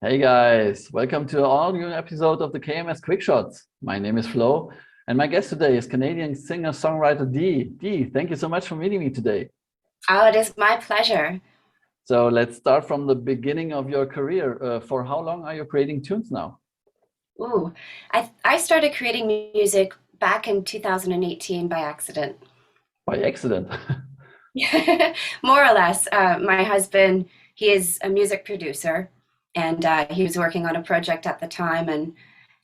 Hey guys, welcome to all new episode of the KMS Quick Shots. My name is Flo, and my guest today is Canadian singer-songwriter Dee. Dee, thank you so much for meeting me today. Oh, it is my pleasure. So let's start from the beginning of your career. For how long are you creating tunes now? Ooh, I started creating music back in 2018 by accident. By accident. More or less. My husband, he is a music producer, and he was working on a project at the time, and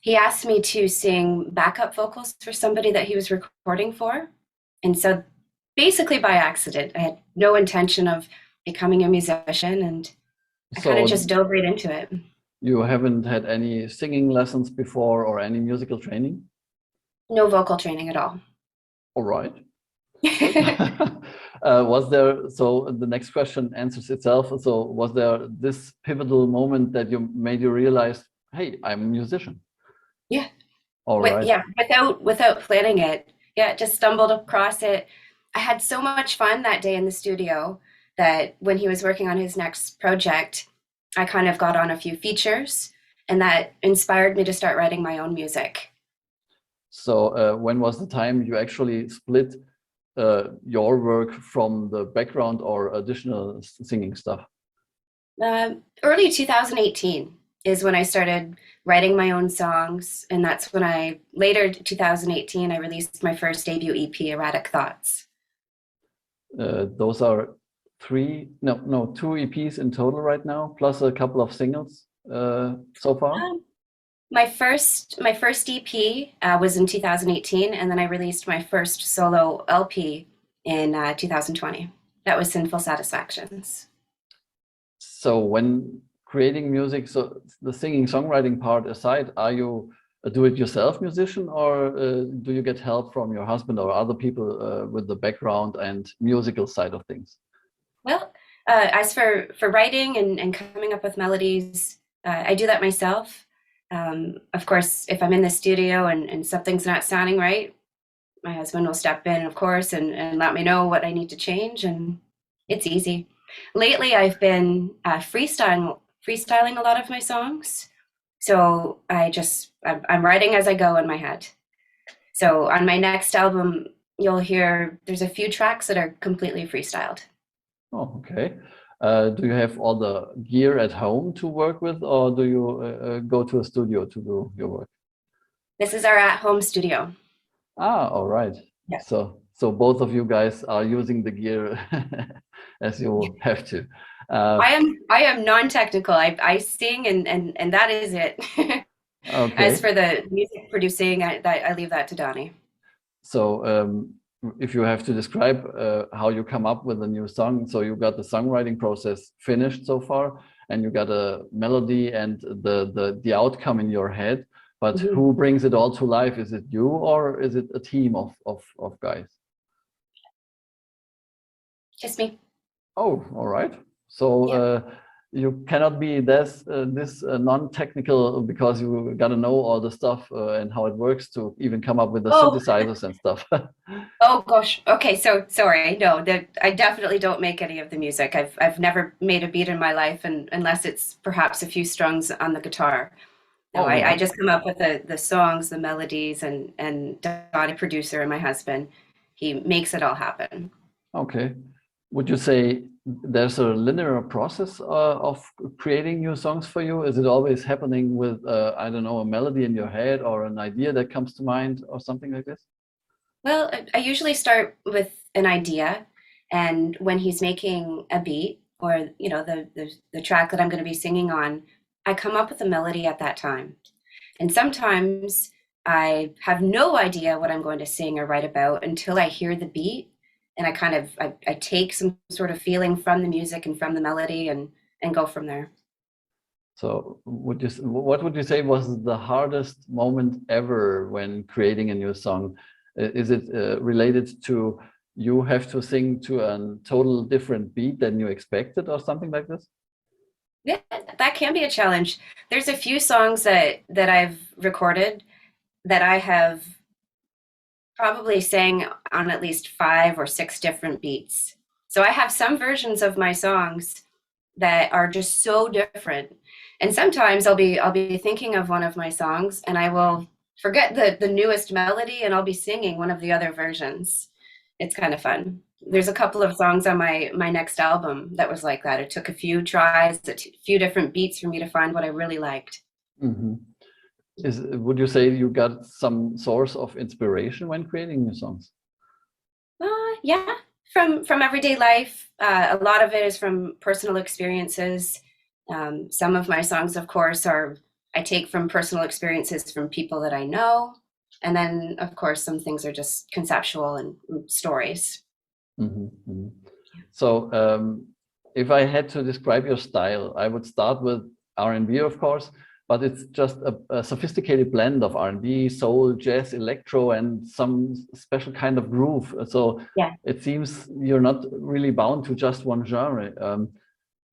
he asked me to sing backup vocals for somebody that he was recording for. And so basically by accident, I had no intention of becoming a musician, and I kind of So just dove right into it. you haven't had any singing lessons before or any musical training? No vocal training at all. All right, good. Was there, so the next question answers itself. So was there this pivotal moment that you made you realize, hey, I'm a musician? Yeah. All right. Without planning it. Yeah, just stumbled across it. I had so much fun that day in the studio that when he was working on his next project, I kind of got on a few features, and that inspired me to start writing my own music. So when was the time you actually split your work from the background or additional singing stuff? Early 2018 is when I started writing my own songs, and that's when later 2018, I released my first debut EP, Erratic Thoughts. Those are two EPs in total right now, plus a couple of singles so far. My first EP was in 2018, and then I released my first solo LP in 2020. That was Sinful Satisfactions. So when creating music, so the singing songwriting part aside, are you a do-it-yourself musician, or do you get help from your husband or other people with the background and musical side of things? Well, as for writing and coming up with melodies, I do that myself. Of course, if I'm in the studio and something's not sounding right, my husband will step in, of course, and let me know what I need to change, and it's easy. Lately, I've been freestyling a lot of my songs. So I'm writing as I go in my head. So on my next album, you'll hear there's a few tracks that are completely freestyled. Oh, okay. Do you have all the gear at home to work with, or do you go to a studio to do your work? This is our at-home studio. Ah, all right. Yeah. So both of you guys are using the gear as you have to. I am non-technical. I sing and that is it. As Okay. for the music producing, I leave that to Donnie. So if you have to describe how you come up with a new song, so you got the songwriting process finished so far, and you got a melody and the outcome in your head, but Mhm. who brings it all to life? Is it you, or is it a team of guys? Just me. Oh, all right. So Yeah. you cannot be this non-technical because you got to know all the stuff and how it works to even come up with the Oh, synthesizers and stuff. oh gosh. Okay, so sorry. No, I definitely don't make any of the music. I've never made a beat in my life, and unless it's perhaps a few strings on the guitar. No, All I right. just come up with the songs, the melodies, and Donnie producer and my husband. He makes it all happen. Okay. Would you say there's a linear process of creating new songs for you? Is it always happening with, I don't know, a melody in your head or an idea that comes to mind or something like this? Well, I usually start with an idea, and when he's making a beat or the track that I'm going to be singing on, I come up with a melody at that time. And sometimes I have no idea what I'm going to sing or write about until I hear the beat, and I take some sort of feeling from the music and from the melody and go from there. So what would you say was the hardest moment ever when creating a new song? Is it related to you have to sing to a total different beat than you expected or something like this? Yeah, that can be a challenge. There's a few songs that I've recorded that I have probably sang on at least 5 or 6 different beats. So I have some versions of my songs that are just so different. And sometimes I'll be thinking of one of my songs and I will forget the newest melody and I'll be singing one of the other versions. It's kind of fun. There's a couple of songs on my next album that was like that. It took a few tries, few different beats for me to find what I really liked. Hmm. Would you say you got some source of inspiration when creating new songs? Yeah, from everyday life. A lot of it is from personal experiences. Some of my songs, of course, are I take from personal experiences from people that I know, and then of course some things are just conceptual and stories. Hmm. Hmm. So, if I had to describe your style, I would start with R&B, of course, but it's just a sophisticated blend of R&B, soul, jazz, electro, and some special kind of groove. So Yeah. it seems you're not really bound to just one genre.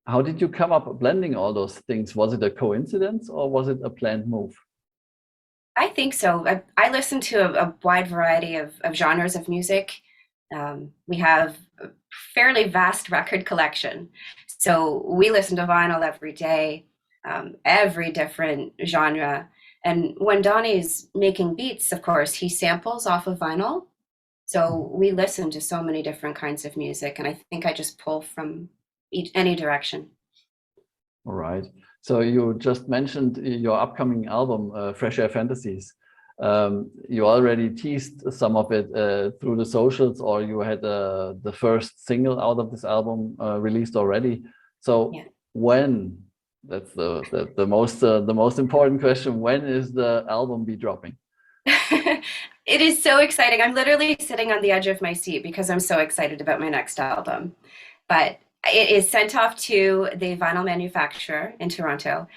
How did you come up blending all those things? Was it a coincidence or was it a planned move? I think so. I listen to a wide variety of genres of music. We have a fairly vast record collection. So we listen to vinyl every day, every different genre. And when Donnie's making beats, of course, he samples off of vinyl. So we listen to so many different kinds of music. And I think I just pull from any direction. All right. So you just mentioned your upcoming album, Fresh Air Fantasies. You already teased some of it through the socials, or you had the first single out of this album released already. So Yeah. when? That's the most important question. When is the album be dropping? It is so exciting. I'm literally sitting on the edge of my seat because I'm so excited about my next album. But it is sent off to the vinyl manufacturer in Toronto,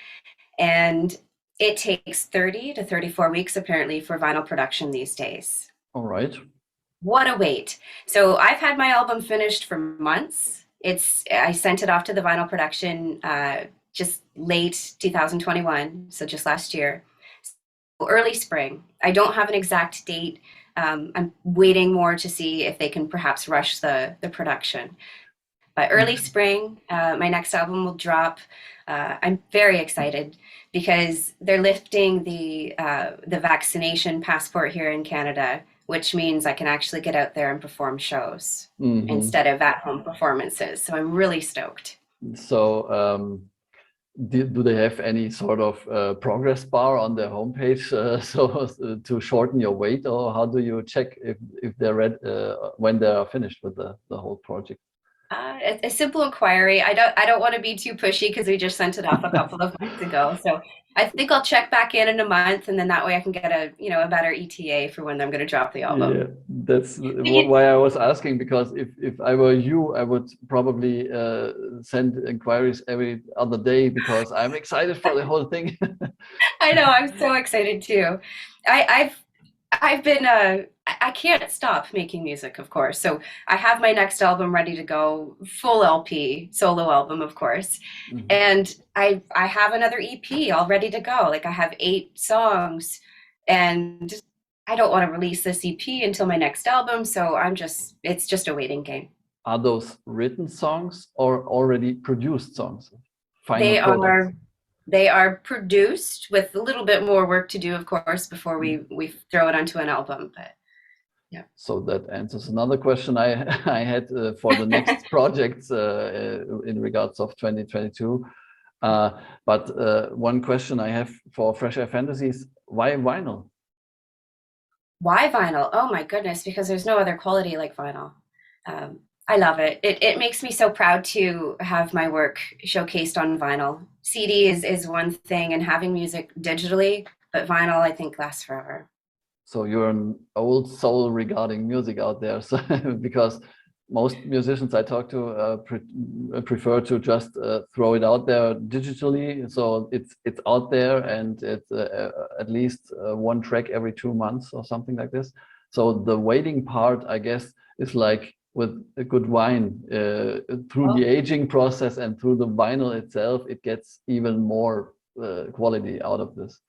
and it takes 30 to 34 weeks apparently for vinyl production these days. All right. What a wait. So I've had my album finished for months. I sent it off to the vinyl production just late 2021, so just last year. Early spring. I don't have an exact date. I'm waiting more to see if they can perhaps rush the production. But early spring, my next album will drop. I'm very excited because they're lifting the vaccination passport here in Canada, which means I can actually get out there and perform shows Mm-hmm. instead of at-home performances. So I'm really stoked. So, do they have any sort of progress bar on their homepage so to shorten your wait, or how do you check if they're ready when they are finished with the whole project? A simple inquiry. I don't want to be too pushy because we just sent it off a couple of months ago. So I think I'll check back in a month, and then that way I can get a better ETA for when I'm going to drop the Yeah, album. that's why I was asking, because if I were you, I would probably send inquiries every other day because I'm excited for the whole thing. I know, I'm so excited too. I've been I can't stop making music, of course. So I have my next album ready to go, full LP, solo album, of course. Mhm. And I have another EP all ready to go. Like I have 8 songs, and I don't want to release this EP until my next album, so it's just a waiting game. Are those written songs or already produced songs, final They products? are they are produced with a little bit more work to do, of course, before we throw it onto an album. But yeah. So that answers another question I I had for the next projects in regards of 2022. Uh, but one question I have for Fresh Air Fantasies: why vinyl? Why vinyl? Oh my goodness, because there's no other quality like vinyl. I love it. It makes me so proud to have my work showcased on vinyl. CD is one thing, and having music digitally, but vinyl I think lasts forever. So you're an old soul regarding music out there. So because most musicians I talk to prefer to just throw it out there digitally, so it's out there and it's at least one track every 2 months or something like this. So the waiting part, I guess, is like with a good wine, through the Oh, aging process and through the vinyl itself, it gets even more quality out of this.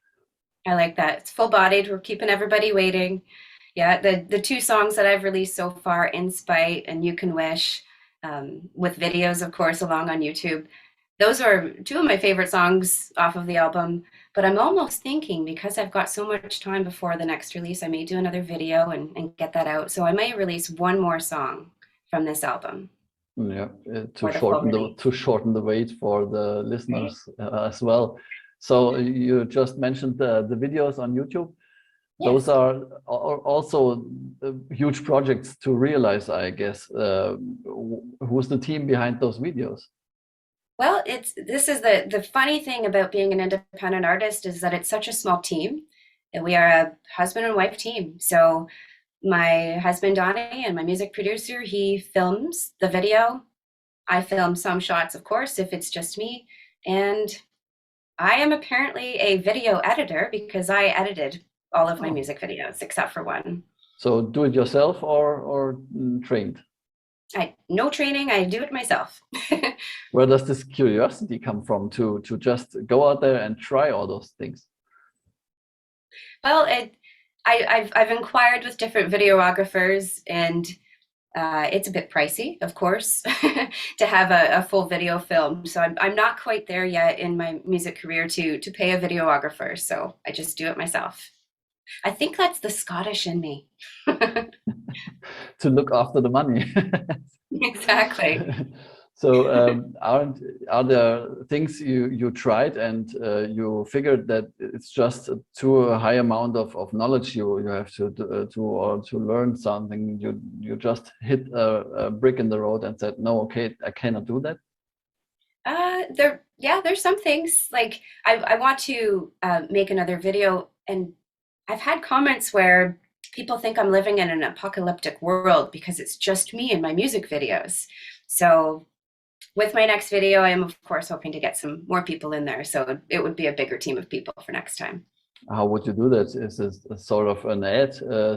I like that. It's full bodied. We're keeping everybody waiting. Yeah, the 2 songs that I've released so far, In Spite and You Can Wish, with videos, of course, along on YouTube. those are two of my favorite songs off of the album. But I'm almost thinking, because I've got so much time before the next release, I may do another video and get that out. So I may release one more song from this album Yeah, for the full release. to shorten the wait for the Right? listeners as well. So you just mentioned the videos on YouTube. Those Yes. are also huge projects to realize, I guess. Who's the team behind those videos? Well, this is the funny thing about being an independent artist is that it's such a small team. And we are a husband and wife team. So my husband Donnie and my music producer, he films the video. I film some shots, of course, if it's just me. And I am apparently a video editor because I edited all of my Oh, music videos except for one. so do it yourself or trained? No training, I do it myself. Where does this curiosity come from to just go out there and try all those things? Well, I've inquired with different videographers, and it's a bit pricey, of course, to have a full video film. So I'm not quite there yet in my music career to pay a videographer. So I just do it myself. I think that's the Scottish in me. To look after the money. Exactly. So are there things you tried and you figured that it's just too a high amount of knowledge you have to learn something, you just hit a brick in the road and said, no, okay, I cannot do that? There's some things like I want to make another video, and I've had comments where people think I'm living in an apocalyptic world because it's just me and my music videos. So with my next video, I am of course hoping to get some more people in there. So it would be a bigger team of people for next time. How would you do that? Is this a sort of an ad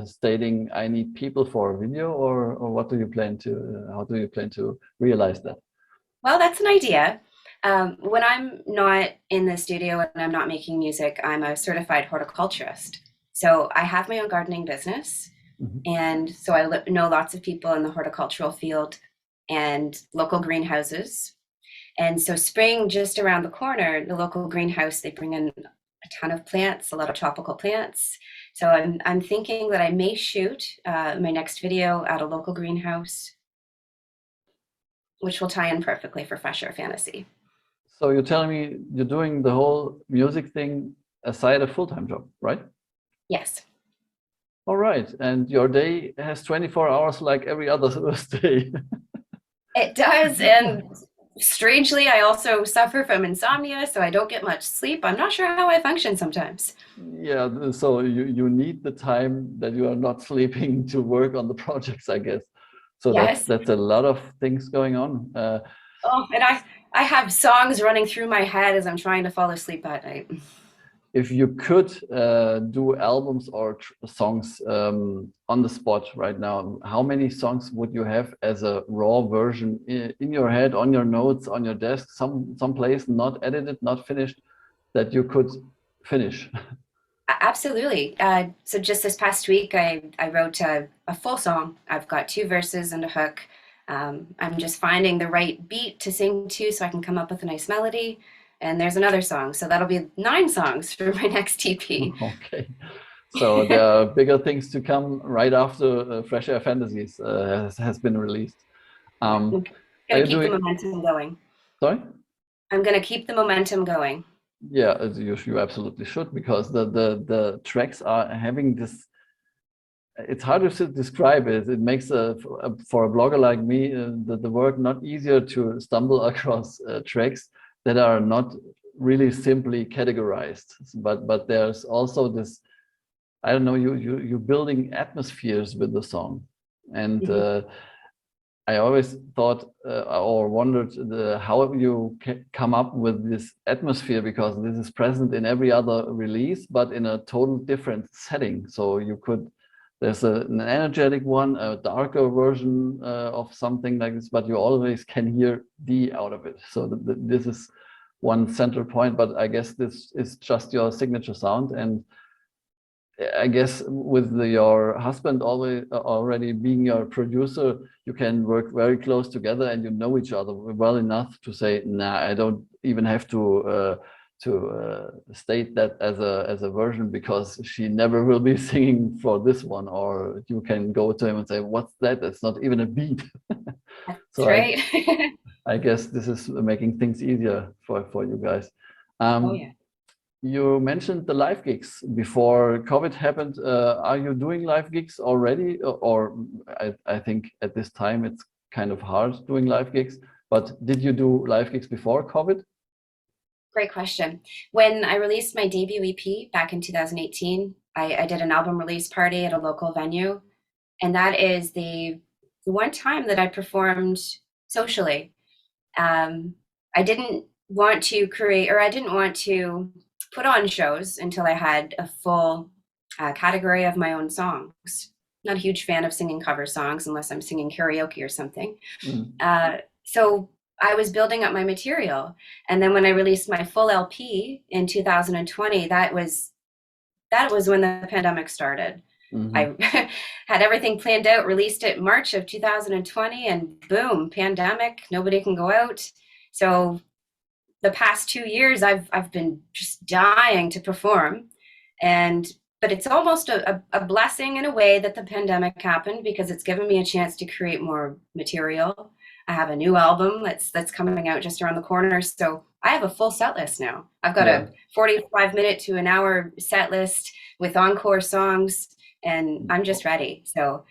stating I need people for a video, or what do you plan to, how do you plan to realize that? Well, that's an idea. When I'm not in the studio and I'm not making music, I'm a certified horticulturist. So I have my own gardening business. Mhm. And so I know lots of people in the horticultural field and local greenhouses. And so spring just around the corner, the local greenhouse, they bring in a ton of plants, a lot of tropical plants. So I'm thinking that I may shoot my next video at a local greenhouse, which will tie in perfectly for Fresh Air Fantasy. So you're telling me you're doing the whole music thing aside a full-time job, right? Yes, All right. And your day has 24 hours like every other day. it does. And strangely, I also suffer from insomnia, so I don't get much sleep. I'm not sure how I function sometimes. Yeah, so you need the time that you are not sleeping to work on the projects, I guess. So Yes. that's a lot of things going on. Oh, and I have songs running through my head as I'm trying to fall asleep at night. If you could do albums or songs on the spot right now, how many songs would you have as a raw version in your head, on your notes, on your desk, someplace not edited, not finished, that you could finish? Absolutely. So just this past week, I wrote a full song. I've got 2 verses and a hook. I'm just finding the right beat to sing to so I can come up with a nice melody. And there's another song. So that'll be 9 songs for my next EP. Okay. So there are bigger things to come right after Fresh Air Fantasies has been released. Yeah, I'm Are gonna you keep the doing, momentum going. sorry? I'm gonna keep the momentum going. Yeah, you absolutely should, because the tracks are having this, it's hard to describe it. It makes for a blogger like me the work not easier to stumble across tracks that are not really simply categorized, but there's also this, I don't know, you're building atmospheres with the song. And Mhm. I always thought or wondered how you come up with this atmosphere, because this is present in every other release, but in a total different setting. So you could, there's an energetic one, a darker version of something like this, but you always can hear the out of it. So this is one central point, but I guess this is just your signature sound. And I guess with your husband always already being your producer, you can work very close together, and you know each other well enough to say, nah, I don't even have to state that as a version, because she never will be singing for this one. Or you can go to him and say, what's that? It's not even a beat. That's So right. I guess this is making things easier for you guys. Oh yeah. You mentioned the live gigs before COVID happened. Are you doing live gigs already? Or I think at this time it's kind of hard doing live gigs, but did you do live gigs before COVID? Great question. When I released my debut EP back in 2018, I did an album release party at a local venue. And that is the one time that I performed socially. I didn't want to create, or I didn't want to put on shows until I had a full category of my own songs. Not a huge fan of singing cover songs unless I'm singing karaoke or something. So I was building up my material. And then when I released my full LP in 2020, that was when the pandemic started. I had everything planned out, released it March of 2020, and boom, pandemic, nobody can go out. So the past 2 years, I've been just dying to perform. But it's almost a blessing in a way that the pandemic happened, because it's given me a chance to create more material. I have a new album that's coming out just around the corner. So I have a full set list now. I've got a 45-minute to an hour set list with encore songs, and I'm just ready. So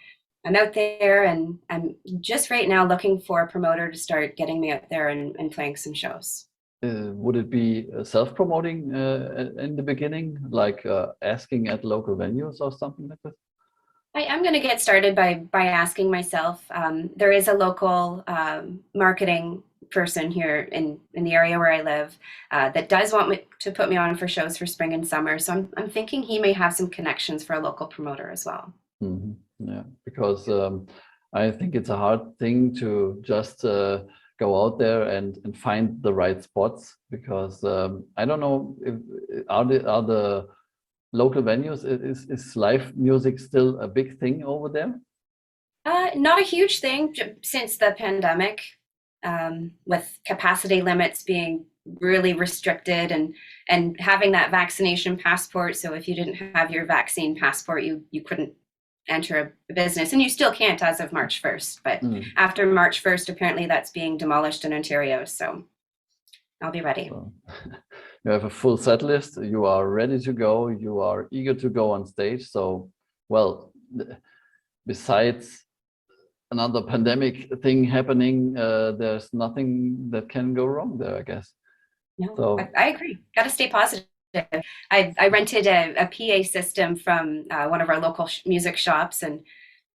I'm out there, and I'm just right now looking for a promoter to start getting me out there and playing some shows. Would it be self-promoting in the beginning, like asking at local venues or something like that? I'm going to get started by asking myself. There is a local marketing person here in the area where I live that does want me to put me on for shows for spring and summer. So I'm thinking he may have some connections for a local promoter as well. Yeah, because I think it's a hard thing to just go out there and find the right spots, because I don't know if are the local venues, is live music still a big thing over there? Not a huge thing since the pandemic, with capacity limits being really restricted, and having that vaccination passport. So if you didn't have your vaccine passport, you couldn't enter a business, and you still can't as of March 1st. But after March 1st, apparently that's being demolished in Ontario. So I'll be ready. So, you have a full set list, you are ready to go, you are eager to go on stage. So, well, besides another pandemic thing happening, there's nothing that can go wrong there, I guess. No, so, I agree. Got to stay positive. I rented a PA system from one of our local music shops, and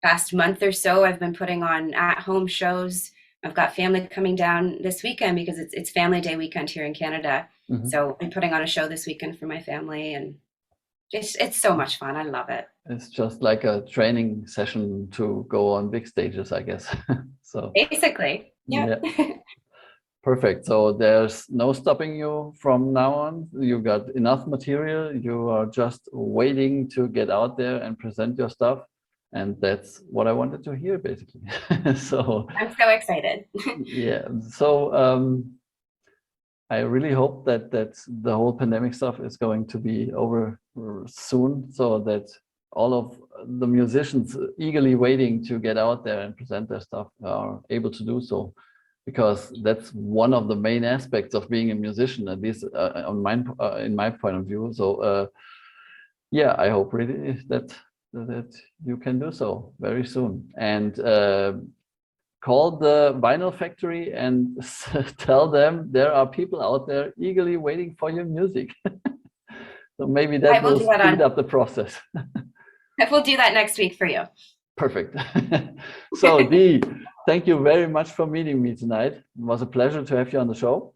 past month or so, I've been putting on at-home shows. I've got family coming down this weekend because it's Family Day weekend here in Canada. So I'm putting on a show this weekend for my family, and it's so much fun. I love it. It's just like a training session to go on big stages, I guess. So basically, yeah. Perfect. So there's no stopping you from now on. You got enough material. You are just waiting to get out there and present your stuff. And that's what I wanted to hear, basically. So I'm so excited. Yeah. So I really hope that the whole pandemic stuff is going to be over soon, so that all of the musicians eagerly waiting to get out there and present their stuff are able to do so, because that's one of the main aspects of being a musician, at least in my point of view. So yeah, I hope really that you can do so very soon. And call the vinyl factory and tell them there are people out there eagerly waiting for your music. So maybe that will speed up the process. I will do that next week for you. Perfect. So Dee, thank you very much for meeting me tonight. It was a pleasure to have you on the show.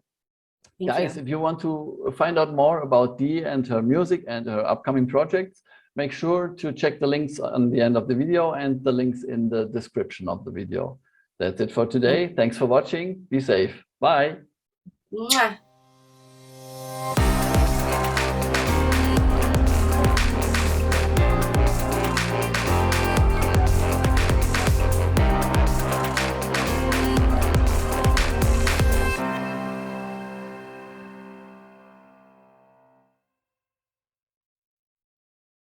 Guys, if you want to find out more about Dee and her music and her upcoming projects, make sure to check the links on the end of the video and the links in the description of the video. That's it for today. Thanks for watching. Be safe. Bye. Mwah.